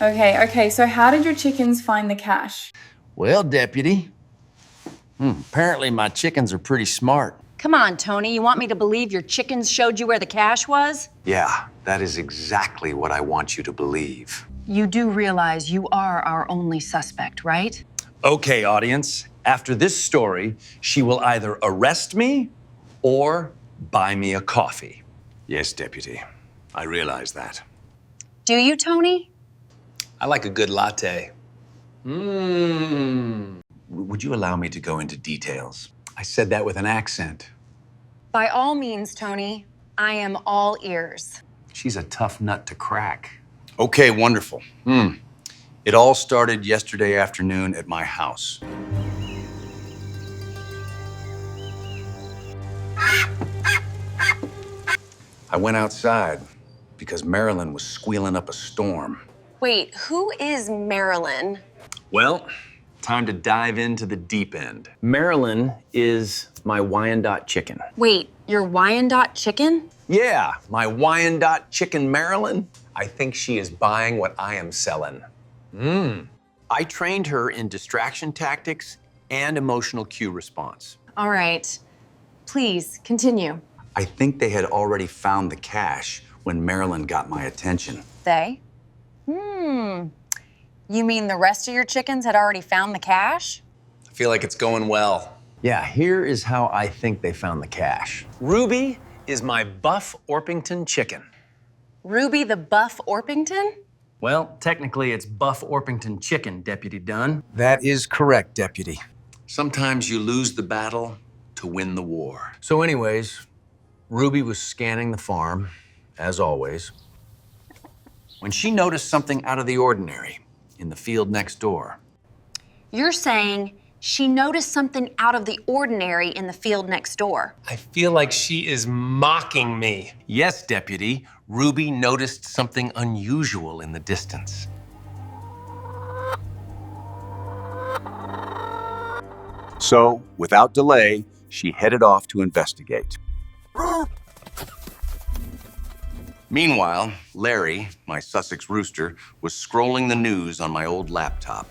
Okay, so how did your chickens find the cash? Well, Deputy, apparently my chickens are pretty smart. Come on, Tony, you want me to believe your chickens showed you where the cash was? Yeah, that is exactly what I want you to believe. You do realize you are our only suspect, right? Okay, audience. After this story, she will either arrest me or buy me a coffee. Yes, Deputy. I realize that. Do you, Tony? I like a good latte. Would you allow me to go into details? I said that with an accent. By all means, Tony. I am all ears. She's a tough nut to crack. Okay, wonderful. It all started yesterday afternoon at my house. I went outside because Marilyn was squealing up a storm. Wait, who is Marilyn? Well, time to dive into the deep end. Marilyn is my Wyandotte chicken. Wait, your Wyandotte chicken? Yeah, my Wyandotte chicken Marilyn. I think she is buying what I am selling. I trained her in distraction tactics and emotional cue response. All right. Please, continue. I think they had already found the cash when Marilyn got my attention. They? You mean the rest of your chickens had already found the cash? I feel like it's going well. Yeah, here is how I think they found the cash. Ruby is my Buff Orpington chicken. Ruby the Buff Orpington? Well, technically it's Buff Orpington chicken, Deputy Dunn. That is correct, Deputy. Sometimes you lose the battle to win the war. So anyways, Ruby was scanning the farm, as always, when she noticed something out of the ordinary in the field next door. You're saying she noticed something out of the ordinary in the field next door. I feel like she is mocking me. Yes, Deputy, Ruby noticed something unusual in the distance. So, without delay, she headed off to investigate. Meanwhile, Larry, my Sussex rooster, was scrolling the news on my old laptop.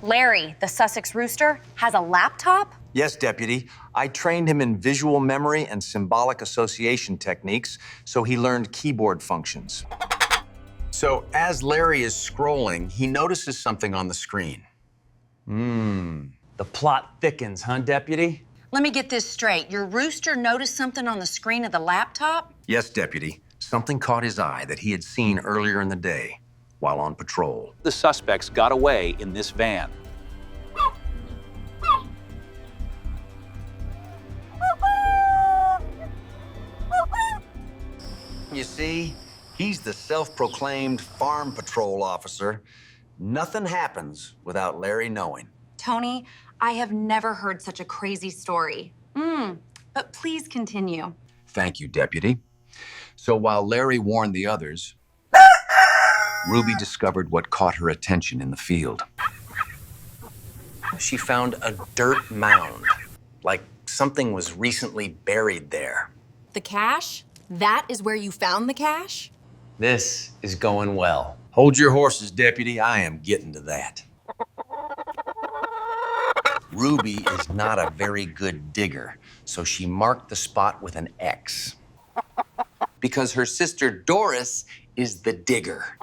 Larry, the Sussex rooster, has a laptop? Yes, Deputy. I trained him in visual memory and symbolic association techniques, so he learned keyboard functions. So as Larry is scrolling, he notices something on the screen. The plot thickens, huh, Deputy? Let me get this straight. Your rooster noticed something on the screen of the laptop? Yes, Deputy. Something caught his eye that he had seen earlier in the day while on patrol. The suspects got away in this van. You see, he's the self-proclaimed farm patrol officer. Nothing happens without Larry knowing. Tony, I have never heard such a crazy story. But please continue. Thank you, Deputy. So while Larry warned the others, Ruby discovered what caught her attention in the field. She found a dirt mound, like something was recently buried there. The cash? That is where you found the cash? This is going well. Hold your horses, Deputy. I am getting to that. Ruby is not a very good digger, so she marked the spot with an X. Because her sister Doris is the digger.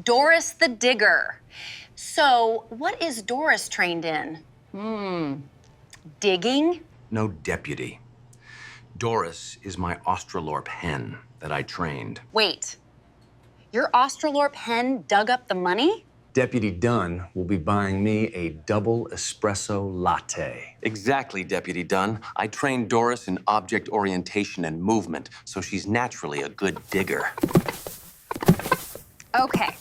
Doris the digger. So, what is Doris trained in? Digging? No, Deputy. Doris is my Australorp hen that I trained. Wait, your Australorp hen dug up the money? Deputy Dunn will be buying me a double espresso latte. Exactly, Deputy Dunn. I trained Doris in object orientation and movement, so she's naturally a good digger. Okay,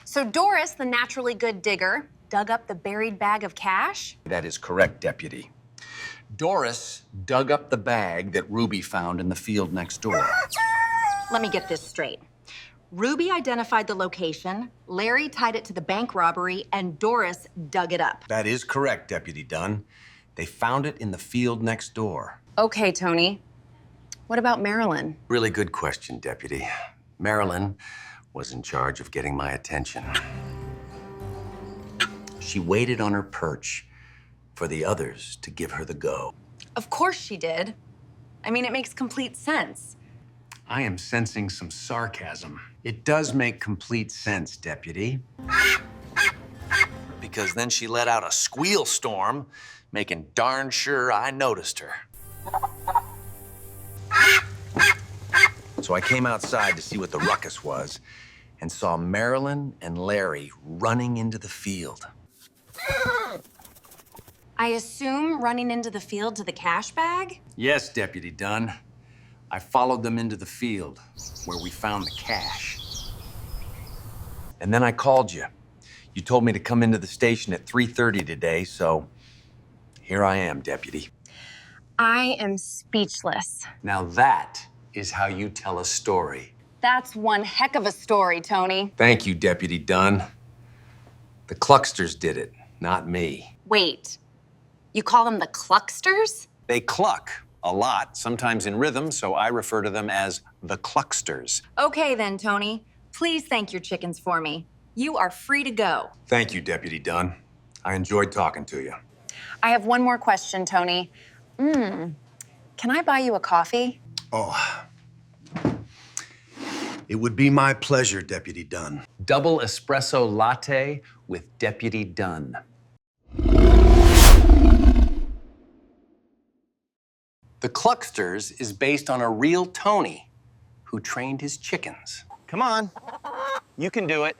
so Doris, the naturally good digger, dug up the buried bag of cash? That is correct, Deputy. Doris dug up the bag that Ruby found in the field next door. Let me get this straight. Ruby identified the location, Larry tied it to the bank robbery, and Doris dug it up. That is correct, Deputy Dunn. They found it in the field next door. Okay, Tony. What about Marilyn? Really good question, Deputy. Marilyn was in charge of getting my attention. She waited on her perch for the others to give her the go. Of course she did. I mean, it makes complete sense. I am sensing some sarcasm. It does make complete sense, Deputy. Because then she let out a squeal storm, making darn sure I noticed her. So I came outside to see what the ruckus was and saw Marilyn and Larry running into the field. I assume running into the field to the cash bag? Yes, Deputy Dunn. I followed them into the field where we found the cash. And then I called you. You told me to come into the station at 3:30 today, so here I am, Deputy. I am speechless. Now that is how you tell a story. That's one heck of a story, Tony. Thank you, Deputy Dunn. The Clucksters did it, not me. Wait, you call them the Clucksters? They cluck a lot, sometimes in rhythm, so I refer to them as the Clucksters. Okay then, Tony. Please thank your chickens for me. You are free to go. Thank you, Deputy Dunn. I enjoyed talking to you. I have one more question, Tony. Can I buy you a coffee? Oh, it would be my pleasure, Deputy Dunn. Double espresso latte with Deputy Dunn. The Clucksters is based on a real Tony who trained his chickens. Come on. You can do it.